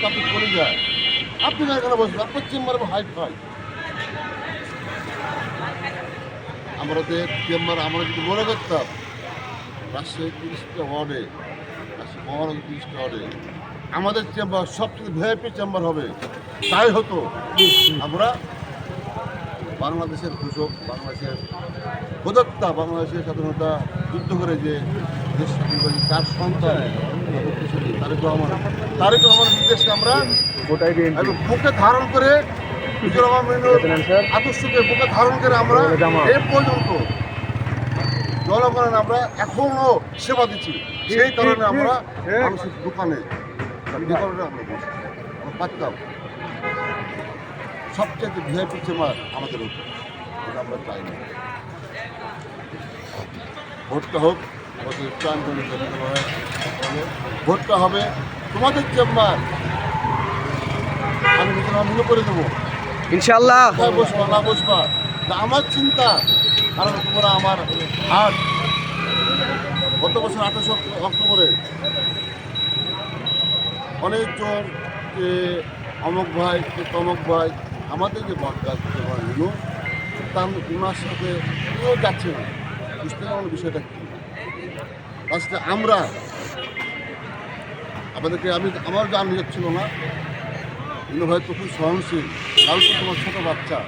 আপনি করে যায় আপনি না এখানে বসবেন আপনার চেম্বারে হাইট হয় আমাদের চেম্বার আমরা যদি মনে করতাম রাজশাহী 30টা ওয়ার্ডে রাজশাহী মহানগর 30টা ওয়ার্ডে আমাদের চেম্বার সবচেয়ে ভিআইপি চেম্বার হবে তাই হতো আমরা বাংলাদেশের কৃষক বাংলাদেশের প্রদত্তা বাংলাদেশের স্বাধীনতা যুদ্ধ করে যে দেশ স্বাধীন করে তার সন্তান তারেক রহমানের নির্দেশকে আমরা বুকে ধারণ করে মুজিবুর রহমান আদর্শকে বুকে ধারণ করে আমরা এ পর্যন্ত জনগণের আমরা এখনো সেবা দিচ্ছি সেই কারণে আমরা মানুষের দোকানে আমরা বসি আমরা পারতাম সবচেয়ে ভিআইপি চেম্বার আমাদের হতো আমরা চাই না ভোটটা হোক ভোটটা হবে তোমাদের চেম্বার আমি মনে করে দেবো ইনশাআল্লাহ বসবা না বসবা আমার চিন্তা কারণ তোমরা আমার হাট গত বছর 28 অক্টোবরে অনেকজন যে অমক ভাই তমক ভাই আমাদের যে বটগাছ নিল তার ওনার সাথে কেউ যাচ্ছে না বুঝতে পারলাম বিষয়টা কী আজকে আমরা আমাদেরকে আমার গান ছিল না ভাই তো খুব সহনশীল কালকে তোমার ছোটো বাচ্চা